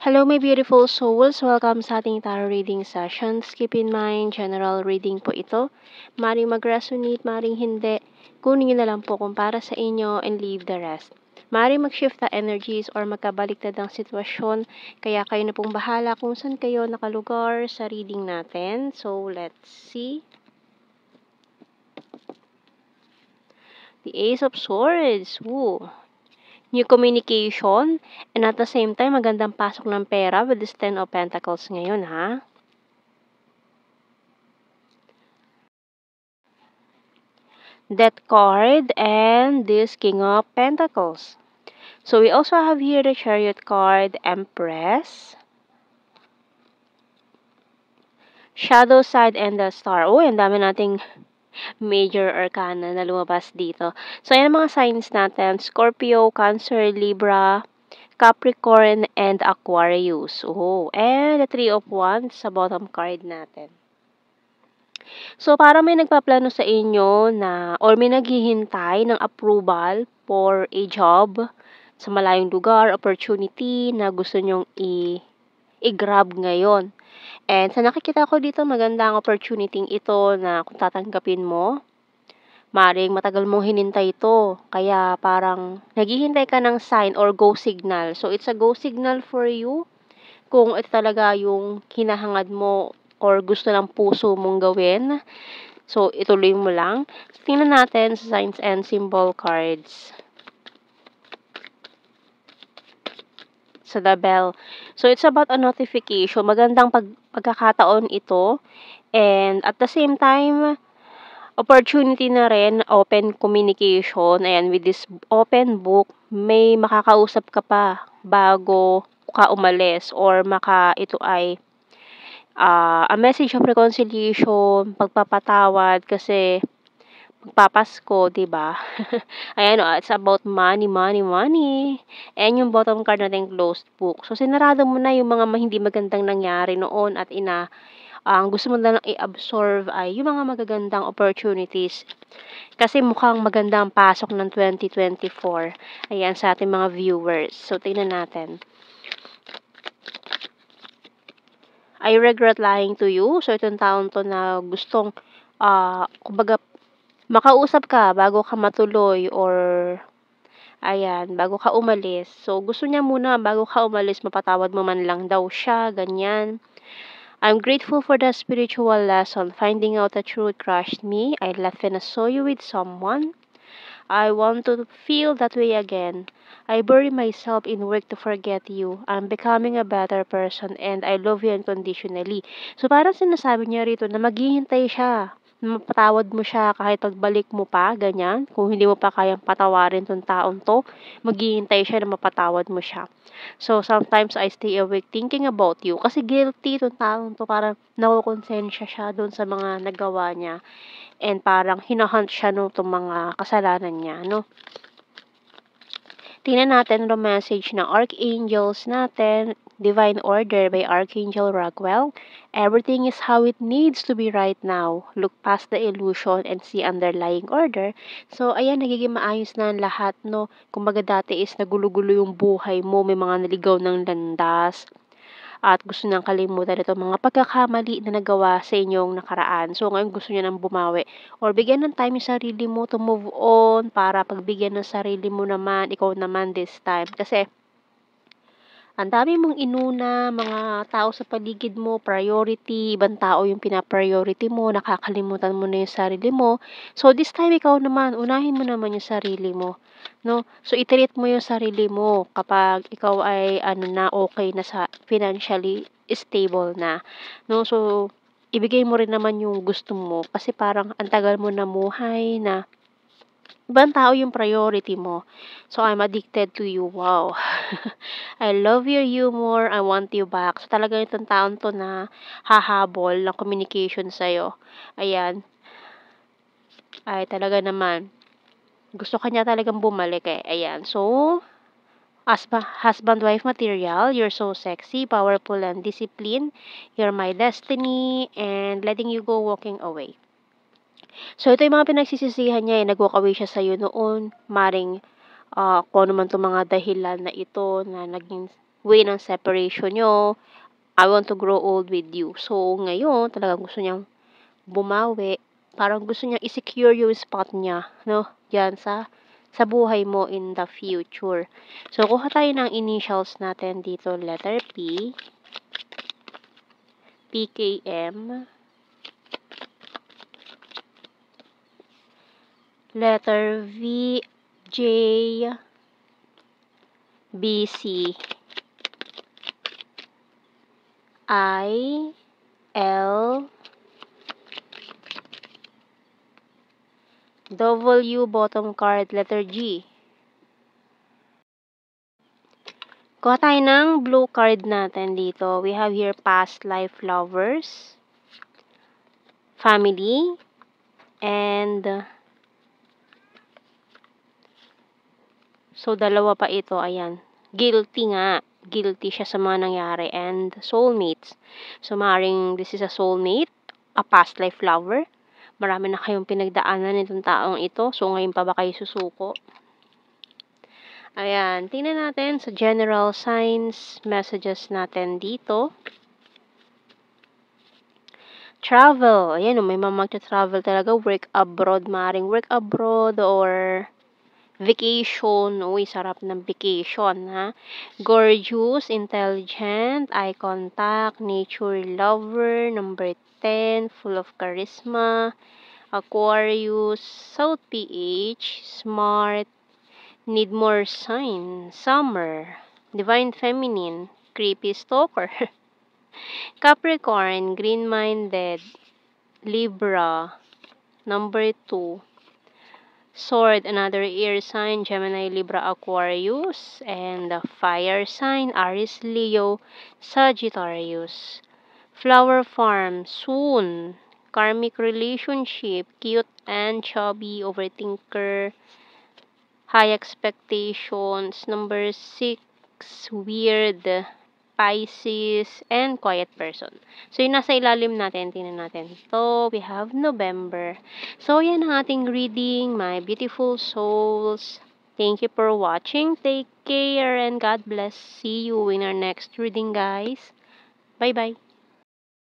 Hello, my beautiful souls. Welcome sa ating tarot reading sessions. Keep in mind, general reading po ito. Maring mag-resonate, maring hindi. Kunin nyo na lang po kung para sa inyo and leave the rest. Maring mag-shift na energies or magkabaliktad ang sitwasyon. Kaya kayo na pong bahala kung saan kayo nakalugar sa reading natin. So, let's see. The Ace of Swords. Woo. New communication, and at the same time, magandang pasok ng pera with this 10 of Pentacles ngayon, ha? Death card, and this King of Pentacles. So, we also have here the Chariot card, Empress, Shadow side, and the Star. Oh, ang dami nating major arcana na lumabas dito. So, ayan ang mga signs natin. Scorpio, Cancer, Libra, Capricorn, and Aquarius. Oh, and the Three of Wands sa bottom card natin. So, para may nagpaplano sa inyo na or may naghihintay ng approval for a job sa malayong lugar, opportunity na gusto nyong i-grab ngayon. And sa nakikita ko dito, magandang opportunity ito na kung tatanggapin mo, maring matagal mong hinintay ito. Kaya parang naghihintay ka ng sign or go signal. So, it's a go signal for you kung ito talaga yung hinahangad mo or gusto ng puso mong gawin. So, ituloy mo lang. Tingnan natin sa signs and symbol cards. Sa the bell. So, it's about a notification. Magandang pagkakataon ito. And at the same time, opportunity na rin, open communication. Ayan, with this open book, may makakausap ka pa bago ka umalis or ito ay a message of reconciliation, pagpapatawad kasi magpapasko, 'di ba? Ayan, it's about money, money, money. And yung bottom card natin, closed book. So, sinarado mo na yung mga hindi magandang nangyari noon at ang gusto mo na lang i-absorb ay yung mga magagandang opportunities. Kasi mukhang maganda ang pasok ng 2024. Ayan, sa ating mga viewers. So, tingnan natin. I regret lying to you. So, itong taon to na gustong, kumbaga, makausap ka bago ka matuloy or ayan, bago ka umalis. So, gusto niya muna bago ka umalis, mapatawad mo man lang daw siya, ganyan. I'm grateful for the spiritual lesson. Finding out the truth crushed me. I left and I saw you with someone. I want to feel that way again. I bury myself in work to forget you. I'm becoming a better person and I love you unconditionally. So, parang sinasabi niya rito na maghihintay siya. Mapatawad mo siya kahit pagbalik mo pa, ganyan. Kung hindi mo pa kayang patawarin tong taong to, maghihintay siya na mapatawad mo siya. So, sometimes I stay awake thinking about you. Kasi guilty tong taong to, parang nakukonsensya siya doon sa mga nagawa niya. And parang hinahunt siya itong mga kasalanan niya, no? Tingnan natin ang message ng Archangels natin. Divine Order by Archangel Raguel. Everything is how it needs to be right now. Look past the illusion and see underlying order. So, ayan, nagiging maayos na ang lahat, no? Kumbaga dati is nagulo-gulo yung buhay mo, may mga naligaw ng landas, at gusto niyang kalimutan itong mga pagkakamali na nagawa sa inyong nakaraan. So, ngayon gusto niya nang bumawi. Or bigyan ng time yung sarili mo to move on para pagbigyan ng sarili mo naman, ikaw naman this time. Kasi, ang dami mong inuna, mga tao sa paligid mo, priority, ibang tao yung pinapriority mo, nakakalimutan mo na yung sarili mo. So, this time ikaw naman, unahin mo naman yung sarili mo. No? So, i-treat mo yung sarili mo kapag ikaw ay okay na sa financially stable na. No? So, ibigay mo rin naman yung gusto mo kasi parang ang tagal mo namuhay na ibang tao yung priority mo. So, I'm addicted to you. Wow. I love your humor. I want you back. So, talagang itong taon to na hahabol ng communication sa'yo. Ayan. Ay, talaga naman. Gusto kanya talagang bumalik eh. Ayan. So, husband-wife material, you're so sexy, powerful, and disciplined. You're my destiny, and letting you go walking away. So, ito yung mga pinagsisisihan niya eh. Nag-walk away siya sa'yo noon. Maring kung ano man itong mga dahilan na ito na way ng separation nyo. I want to grow old with you. So, ngayon, talagang gusto niyang bumawi. Parang gusto niyang i-secure yung spot niya, no? Diyan sa buhay mo in the future. So, kuha tayo ng initials natin dito. Letter P. PKM. Letter V. J. BC. I. L. W. Bottom card. Letter G. Kuha tayo ng blue card natin dito. We have here past life lovers, family, and so dalawa pa ito, ayan. Guilty nga. Guilty siya sa mga nangyari, and soulmates. So maaaring this is a soulmate, a past life lover. Marami na kayong pinagdaanan nitong taong ito. So ngayon pa ba kayo susuko? Ayan, tingnan natin sa general signs, messages natin dito. Travel. Ayan, may mag-travel talaga. Work abroad. Maring work abroad or vacation. Uy, sarap ng vacation, ha? Gorgeous, intelligent, eye contact, nature lover, number 10, full of charisma, Aquarius, South PH, smart, need more sign, summer, divine feminine, creepy stalker, Capricorn, green-minded, Libra, number 2, sword, another air sign, Gemini, Libra, Aquarius, and the fire sign, Aries, Leo, Sagittarius. Flower farm, soon, karmic relationship, cute and chubby, overthinker, high expectations, number 6, weird, Pisces, and quiet person. So, yung nasa ilalim natin, tingnan natin. So, we have November. So, yan ang ating reading, my beautiful souls. Thank you for watching. Take care and God bless. See you in our next reading, guys. Bye-bye.